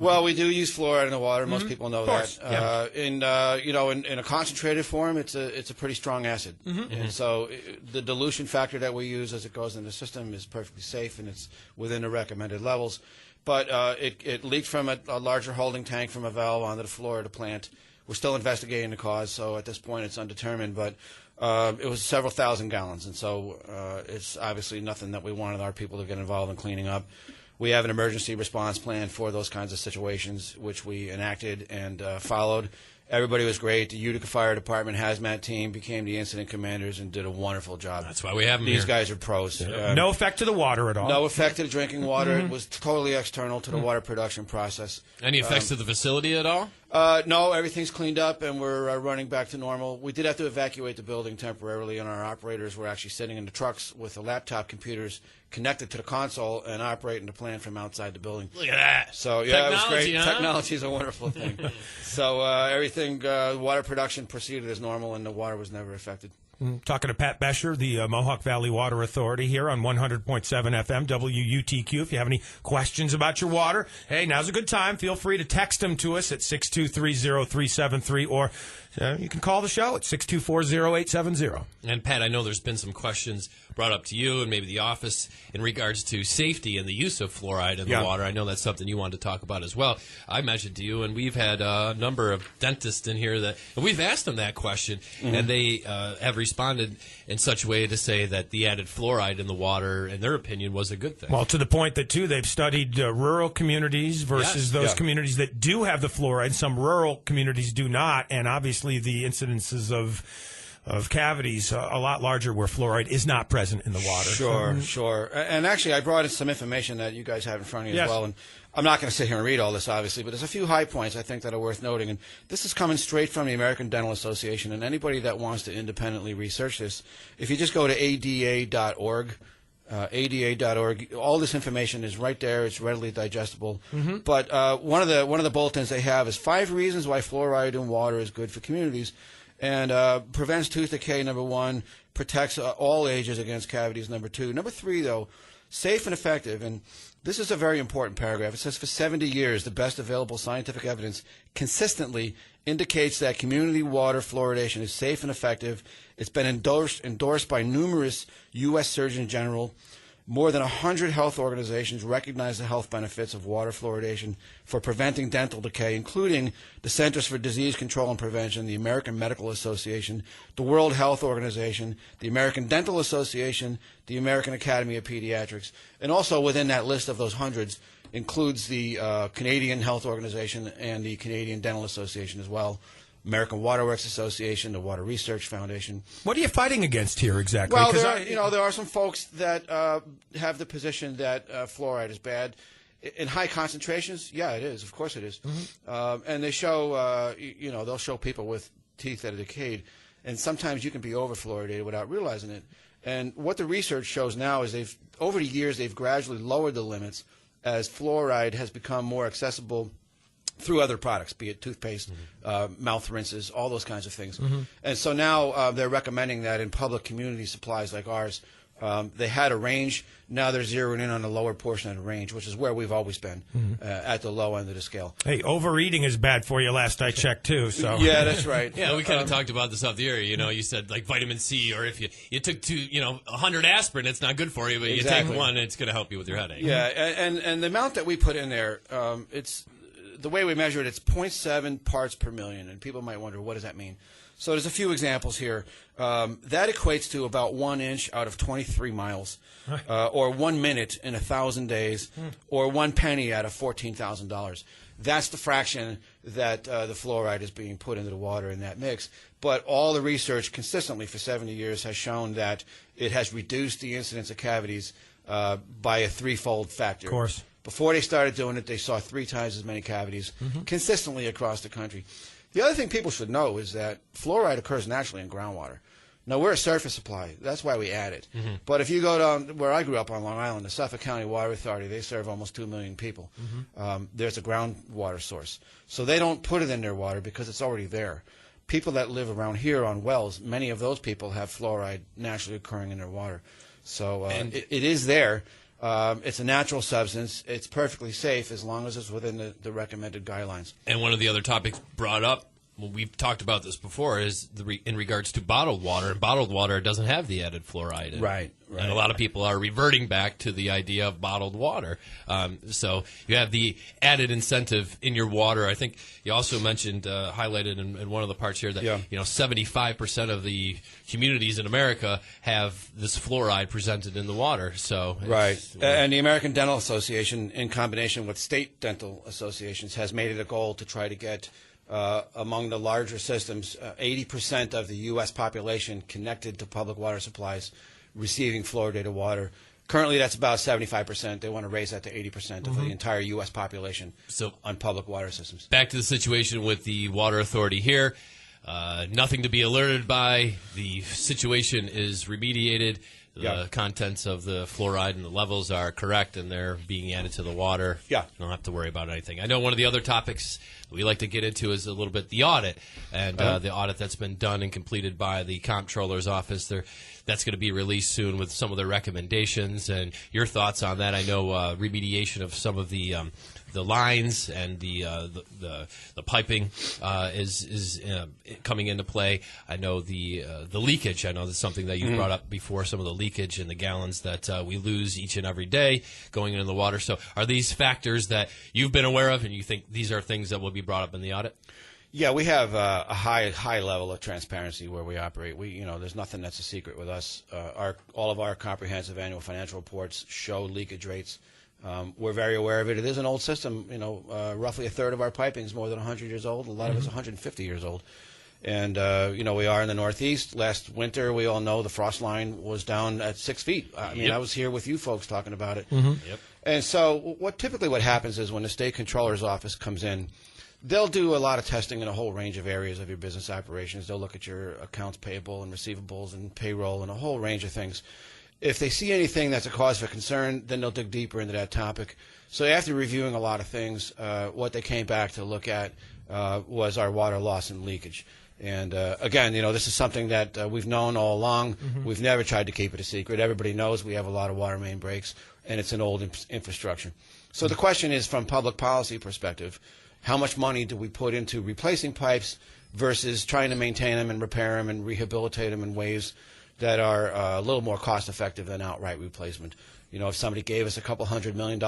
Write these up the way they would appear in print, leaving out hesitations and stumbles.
Well, we do use fluoride in the water. Most people know that. Yeah. In a concentrated form, it's a pretty strong acid, and so the dilution factor that we use as it goes in the system is perfectly safe, and it's within the recommended levels. But it leaked from a larger holding tank from a valve onto the floor of the plant. We're still investigating the cause, so at this point it's undetermined. But it was several thousand gallons, and so it's obviously nothing that we wanted our people to get involved in cleaning up. We have an emergency response plan for those kinds of situations, which we enacted and followed. Everybody was great. The Utica Fire Department hazmat team became the incident commanders and did a wonderful job. That's why we have them These here. guys are pros. No effect to the water at all. No effect to the drinking water. It was totally external to the water production process. Any effects to the facility at all? No, everything's cleaned up, and we're running back to normal. We did have to evacuate the building temporarily, and our operators were actually sitting in the trucks with the laptop computers connected to the console and operating the plant from outside the building. Look at that. So, yeah, Technology, it was great. huh? Technology is a wonderful thing. So everything, water production proceeded as normal, and the water was never affected. Talking to Pat Becher, the Mohawk Valley Water Authority here on 100.7 FM WUTQ. If you have any questions about your water, hey, now's a good time. Feel free to text them to us at 6230373, or you can call the show at 6240870. And, Pat, I know there's been some questions brought up to you and maybe the office in regards to safety and the use of fluoride in the water. I know that's something you wanted to talk about as well. I mentioned to you, and we've had a number of dentists in here that we've asked them that question, and they have responded in such a way to say that the added fluoride in the water, in their opinion, was a good thing. Well, to the point that, too, they've studied rural communities versus those communities that do have the fluoride. Some rural communities do not, and obviously the incidences of cavities a lot larger where fluoride is not present in the water. Sure. And actually, I brought in some information that you guys have in front of you as well. And I'm not going to sit here and read all this, obviously, but there's a few high points I think that are worth noting. And this is coming straight from the American Dental Association. And anybody that wants to independently research this, if you just go to ada.org, ada.org, all this information is right there. It's readily digestible. But one of the bulletins they have is 5 reasons why fluoride in water is good for communities. And prevents tooth decay, number 1, protects all ages against cavities, number 2. Number 3, though, safe and effective. And this is a very important paragraph. It says, for 70 years, the best available scientific evidence consistently indicates that community water fluoridation is safe and effective. It's been endorsed by numerous U.S. Surgeon General. More than 100 health organizations recognize the health benefits of water fluoridation for preventing dental decay, including the Centers for Disease Control and Prevention, the American Medical Association, the World Health Organization, the American Dental Association, the American Academy of Pediatrics, and also within that list of those hundreds includes the Canadian Health Organization and the Canadian Dental Association as well. American Waterworks Association, the Water Research Foundation. What are you fighting against here exactly? Well, there are some folks that have the position that fluoride is bad. In high concentrations, yeah, it is. Of course it is. And they show, they'll show people with teeth that are decayed, and sometimes you can be over-fluoridated without realizing it. And what the research shows now is over the years, they've gradually lowered the limits as fluoride has become more accessible through other products, be it toothpaste, mouth rinses, all those kinds of things. And so now they're recommending that in public community supplies like ours, they had a range. Now they're zeroing in on the lower portion of the range, which is where we've always been, at the low end of the scale. Hey, overeating is bad for you last I checked, too. So yeah, that's right. Yeah, we kind of talked about this off the air. You said like vitamin C, or if you took 100 aspirin, it's not good for you, but you take one, it's going to help you with your headache. Yeah, and the amount that we put in there, it's the way we measure it, it's 0.7 parts per million, and people might wonder, what does that mean? So there's a few examples here. That equates to about 1 inch out of 23 miles, or 1 minute in 1,000 days, or 1 penny out of $14,000. That's the fraction that the fluoride is being put into the water in that mix. But all the research consistently for 70 years has shown that it has reduced the incidence of cavities by a 3-fold factor. Of course. Before they started doing it, they saw 3 times as many cavities consistently across the country. The other thing people should know is that fluoride occurs naturally in groundwater. Now, we're a surface supply. That's why we add it. But if you go down where I grew up on Long Island, the Suffolk County Water Authority, they serve almost 2 million people. There's a groundwater source. So they don't put it in their water because it's already there. People that live around here on wells, many of those people have fluoride naturally occurring in their water. So it is there. It's a natural substance. It's perfectly safe as long as it's within the recommended guidelines. And one of the other topics brought up, well, we've talked about this before, is in regards to bottled water. And bottled water doesn't have the added fluoride in it. Right. And a lot of people are reverting back to the idea of bottled water. So you have the added incentive in your water. I think you also mentioned, highlighted in one of the parts here, that 75% of the communities in America have this fluoride presented in the water. So right. And the American Dental Association, in combination with state dental associations, has made it a goal to try to get among the larger systems, 80% of the U.S. population connected to public water supplies receiving fluoridated water. Currently, that's about 75%. They want to raise that to 80% of the entire U.S. population on public water systems. Back to the situation with the Water Authority here. Nothing to be alerted by. The situation is remediated. The contents of the fluoride and the levels are correct, and they're being added to the water. Yeah. You don't have to worry about anything. I know one of the other topics we like to get into is a little bit the audit, and the audit that's been done and completed by the Comptroller's office. That's going to be released soon with some of the recommendations and your thoughts on that. I know remediation of some of the lines and the piping is coming into play. I know the leakage. I know that's something that you brought up before. Some of the leakage in the gallons that we lose each and every day going into the water. So, are these factors that you've been aware of, and you think these are things that will be brought up in the audit? Yeah, we have a high level of transparency where we operate. There's nothing that's a secret with us. All of our comprehensive annual financial reports show leakage rates. We're very aware of it. It is an old system. Roughly a third of our piping is more than 100 years old. A lot of it's 150 years old. And, we are in the Northeast. Last winter, we all know the frost line was down at 6 feet. I was here with you folks talking about it. Yep. And so what happens is when the state controller's office comes in, they'll do a lot of testing in a whole range of areas of your business operations. They'll look at your accounts payable and receivables and payroll and a whole range of things. If they see anything that's a cause for concern, then they'll dig deeper into that topic. So after reviewing a lot of things, what they came back to look at was our water loss and leakage. And again, this is something that we've known all along. We've never tried to keep it a secret. Everybody knows we have a lot of water main breaks, and it's an old infrastructure. So the question is, from public policy perspective, how much money do we put into replacing pipes versus trying to maintain them and repair them and rehabilitate them in ways that are a little more cost-effective than outright replacement? If somebody gave us a couple $100 million,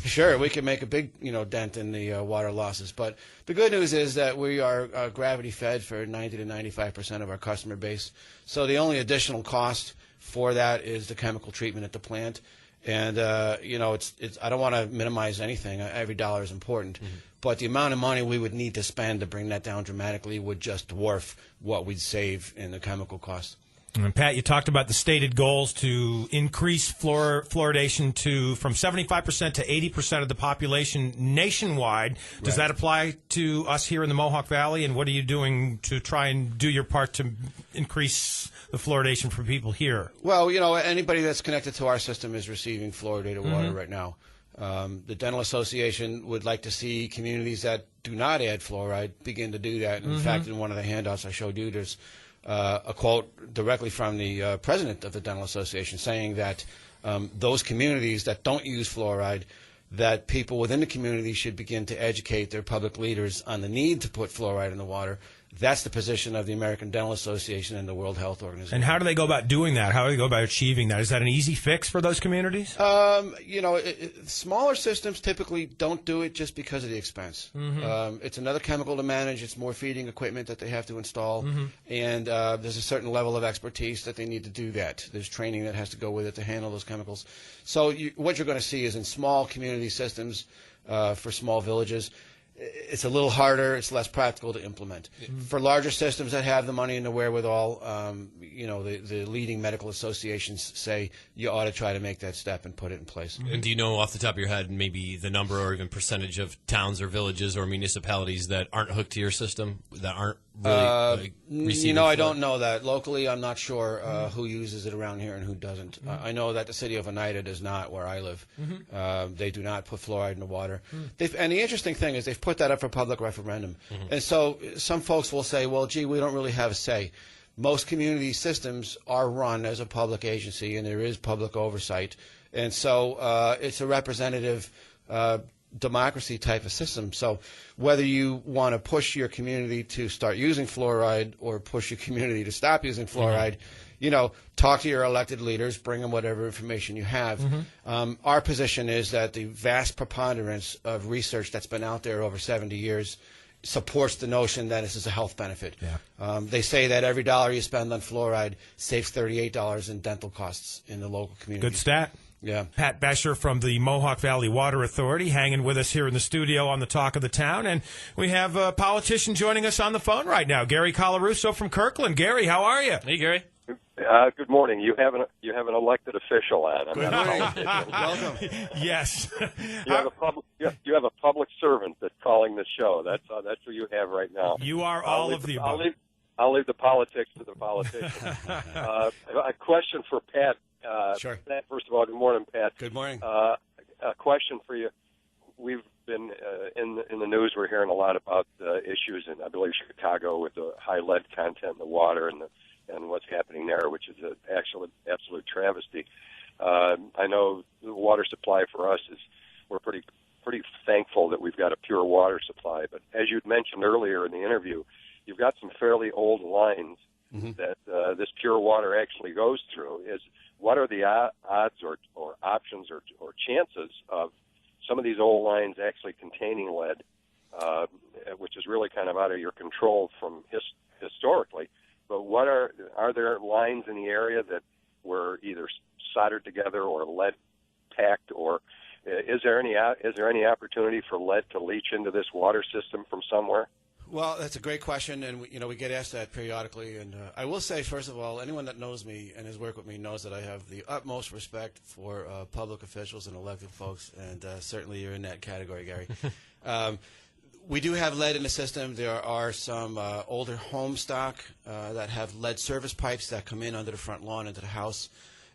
sure, we could make a big, dent in the water losses. But the good news is that we are gravity-fed for 90 to 95% of our customer base. So the only additional cost for that is the chemical treatment at the plant. And, I don't want to minimize anything. Every dollar is important. But the amount of money we would need to spend to bring that down dramatically would just dwarf what we'd save in the chemical costs. And Pat, you talked about the stated goals to increase fluoridation from 75% to 80% of the population nationwide. Does that apply to us here in the Mohawk Valley? And what are you doing to try and do your part to increase the fluoridation for people here? Well, anybody that's connected to our system is receiving fluoridated water right now. The Dental Association would like to see communities that do not add fluoride begin to do that. In fact, in one of the handouts I showed you, there's a quote directly from the president of the Dental Association saying that those communities that don't use fluoride, that people within the community should begin to educate their public leaders on the need to put fluoride in the water. That's the position of the American Dental Association and the World Health Organization. And how do they go about doing that? How do they go about achieving that? Is that an easy fix for those communities? Smaller systems typically don't do it just because of the expense. It's another chemical to manage. It's more feeding equipment that they have to install. And there's a certain level of expertise that they need to do that. There's training that has to go with it to handle those chemicals. So what you're going to see is in small community systems for small villages, it's a little harder. It's less practical to implement. For larger systems that have the money and the wherewithal, the leading medical associations say you ought to try to make that step and put it in place. And do you know off the top of your head maybe the number or even percentage of towns or villages or municipalities that aren't hooked to your system, that aren't really receiving I don't know that. Locally, I'm not sure who uses it around here and who doesn't. I know that the city of Oneida does not, where I live. They do not put fluoride in the water. And the interesting thing is they've put that up for public referendum. And so some folks will say, well, gee, we don't really have a say. Most community systems are run as a public agency, and there is public oversight. And so it's a representative democracy type of system. So whether you want to push your community to start using fluoride or push your community to stop using fluoride, you know, talk to your elected leaders, bring them whatever information you have. Our position is that the vast preponderance of research that's been out there over 70 years supports the notion that this is a health benefit. They say that every dollar you spend on fluoride saves $38 in dental costs in the local community. Good stat. Yeah. Pat Becher from the Mohawk Valley Water Authority hanging with us here in the studio on the Talk of the Town. And we have a politician joining us on the phone right now, Gary Colarusso from Kirkland. Gary, how are you? Hey, Gary. Good morning. You have an elected official on. Good morning. Welcome. Yes. You have a public servant that's calling the show. That's who you have right now. You are all of the above. I'll leave the politics to the politicians. A question for Pat. Sure. Pat, first of all, good morning, Pat. Good morning. A question for you. We've been in the news. We're hearing a lot about issues in, I believe, Chicago with the high lead content in the water and what's happening there, which is an absolute travesty. I know the water supply for us we're pretty thankful that we've got a pure water supply. But as you'd mentioned earlier in the interview, you've got some fairly old lines that this pure water actually goes through. What are the odds or options or chances of some of these old lines actually containing lead, which is really kind of out of your control from historically? But are there lines in the area that were either soldered together or lead packed, or is there any opportunity for lead to leach into this water system from somewhere? Well, that's a great question, and we get asked that periodically. And I will say, first of all, anyone that knows me and has worked with me knows that I have the utmost respect for public officials and elected folks, and certainly you're in that category, Gary. We do have lead in the system. There are some older home stock that have lead service pipes that come in under the front lawn into the house.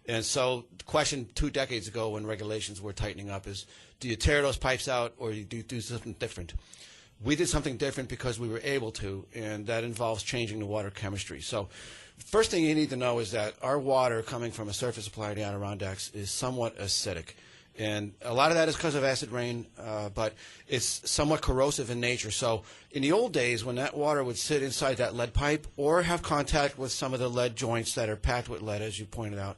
And so the question 2 decades ago when regulations were tightening up is, do you tear those pipes out or do you do something different? We did something different because we were able to, and that involves changing the water chemistry. So first thing you need to know is that our water coming from a surface supply in the Adirondacks is somewhat acidic. And a lot of that is because of acid rain, but it's somewhat corrosive in nature. So in the old days, when that water would sit inside that lead pipe or have contact with some of the lead joints that are packed with lead, as you pointed out,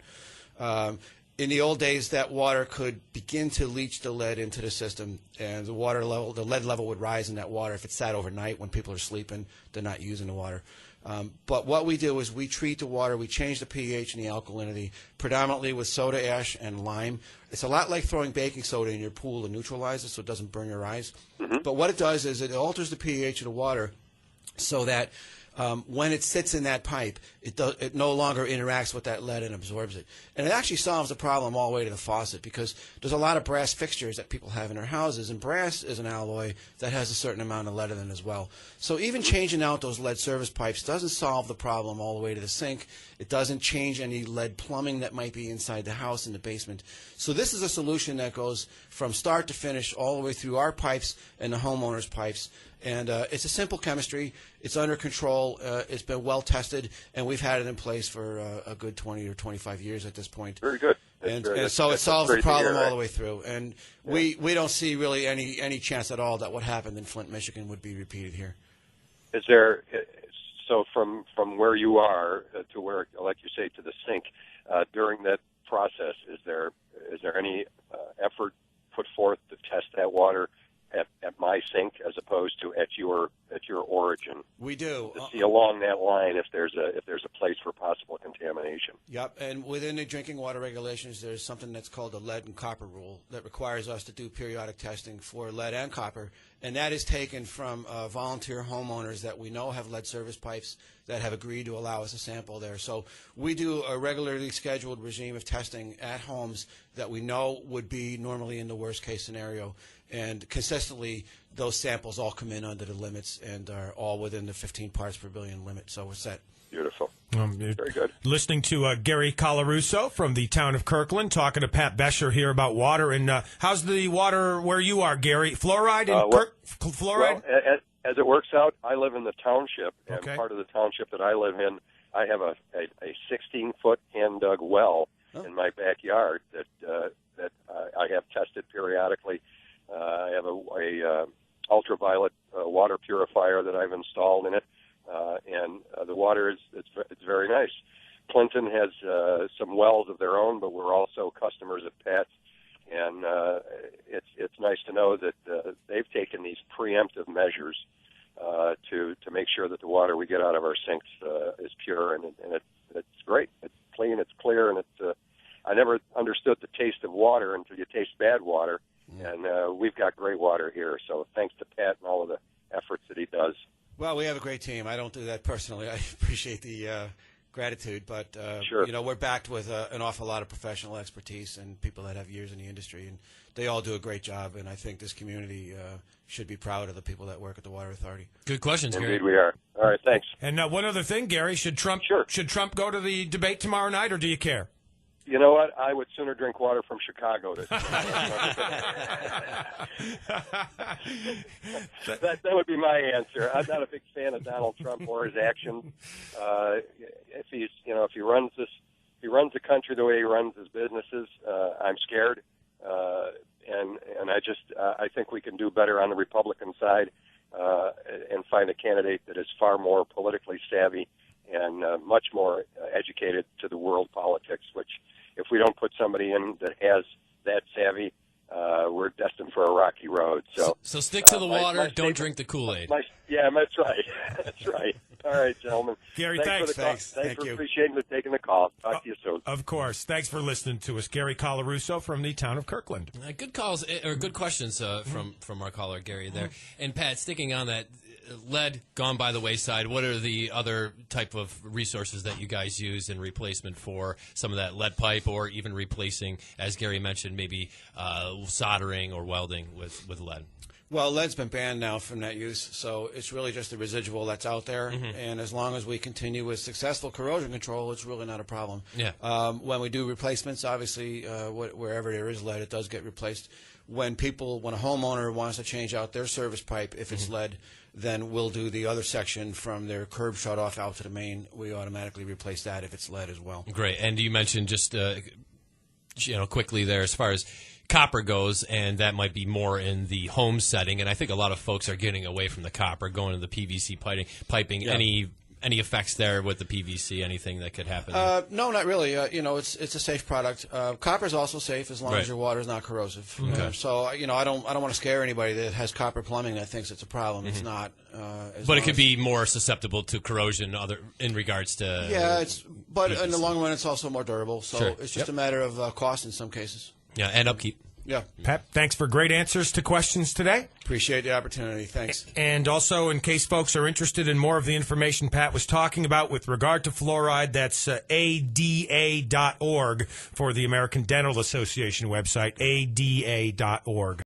in the old days, that water could begin to leach the lead into the system, and the lead level would rise in that water if it sat overnight when people are sleeping. They're not using the water. But what we do is we treat the water, we change the pH and the alkalinity, predominantly with soda ash and lime. It's a lot like throwing baking soda in your pool to neutralize it so it doesn't burn your eyes. But what it does is it alters the pH of the water so that when it sits in that pipe, it no longer interacts with that lead and absorbs it. And it actually solves the problem all the way to the faucet, because there's a lot of brass fixtures that people have in their houses, and brass is an alloy that has a certain amount of lead in it as well. So even changing out those lead service pipes doesn't solve the problem all the way to the sink. It doesn't change any lead plumbing that might be inside the house in the basement. So this is a solution that goes from start to finish all the way through our pipes and the homeowners' pipes. And it's a simple chemistry. It's under control. It's been well tested, and we've had it in place for a good 20 or 25 years at this point. Very good. And so it solves the problem all the way through. And we don't see really any chance at all that what happened in Flint, Michigan would be repeated here. Is there, so from where you are to where, like you say, to the sink, during that process, is there any effort put forth to test that water at my sink as opposed to at your origin? We do. To see along that line if there's a place for possible contamination. Yep, and within the drinking water regulations, there's something that's called the lead and copper rule that requires us to do periodic testing for lead and copper, and that is taken from volunteer homeowners that we know have lead service pipes that have agreed to allow us a sample there. So we do a regularly scheduled regime of testing at homes that we know would be normally in the worst case scenario, and consistently those samples all come in under the limits and are all within the 15 parts per billion limit, so we're set. Beautiful. Very good. Listening to Gary Colarusso from the town of Kirkland, talking to Pat Becher here about water. And how's the water where you are, Gary? Fluoride? Fluoride? Well, as it works out, I live in the township, and Okay. part of the township that I live in, I have a 16-foot hand-dug well in my backyard that I have tested periodically. I have a ultraviolet water purifier that I've installed in it, and the water it's very nice. Clinton has some wells of their own, but we're also customers of Pat's, and it's nice to know that they've taken these preemptive measures to make sure that the water we get out of our sinks is pure, and it's great. It's clean, it's clear, and I never understood the taste of water until you taste bad water, and we've got great water here. So thanks to Pat and all of the efforts that he does. Well, we have a great team. I don't do that personally. I appreciate the gratitude, but Sure. we're backed with an awful lot of professional expertise and people that have years in the industry, and they all do a great job. And I think this community should be proud of the people that work at the Water Authority. Good questions, Gary. Indeed, we are. All right, thanks. And one other thing, Gary, should Trump go to the debate tomorrow night, or do you care? You know what? I would sooner drink water from Chicago. That would be my answer. I'm not a big fan of Donald Trump or his actions. If he runs the country the way he runs his businesses, I'm scared. And I think we can do better on the Republican side and find a candidate that is far more politically savvy and much more educated to the world politics, which if we don't put somebody in that has that savvy, we're destined for a rocky road. So stick to the water, don't drink the Kool-Aid. Yeah, that's right. That's right. All right, gentlemen. Gary, thanks. Thanks for appreciating taking the call. Talk to you soon. Of course. Thanks for listening to us. Gary Colarusso from the town of Kirkland. Good calls, or good questions from our caller, Gary, there. And, Pat, sticking on that, lead gone by the wayside, what are the other type of resources that you guys use in replacement for some of that lead pipe, or even replacing, as Gary mentioned, maybe soldering or welding with lead? Well, lead's been banned now from that use, so it's really just the residual that's out there. And as long as we continue with successful corrosion control, it's really not a problem. Yeah. When we do replacements, obviously, wherever there is lead, it does get replaced. When a homeowner wants to change out their service pipe, if it's lead, then we'll do the other section from their curb shut-off out to the main. We automatically replace that if it's lead as well. Great. And you mentioned just quickly there as far as copper goes, and that might be more in the home setting, and I think a lot of folks are getting away from the copper, going to the PVC piping. Yeah. Any effects there with the PVC? Anything that could happen? No, not really. It's a safe product. Copper is also safe as long as your water is not corrosive. Okay. So I don't want to scare anybody that has copper plumbing that thinks it's a problem. It's not. But it could be more susceptible to corrosion in regards to. Yeah, but PVC. In the long run, it's also more durable. So it's just a matter of cost in some cases. Yeah, and upkeep. Yeah. Pat, thanks for great answers to questions today. Appreciate the opportunity. Thanks. And also, in case folks are interested in more of the information Pat was talking about with regard to fluoride, that's ada.org for the American Dental Association website, ada.org.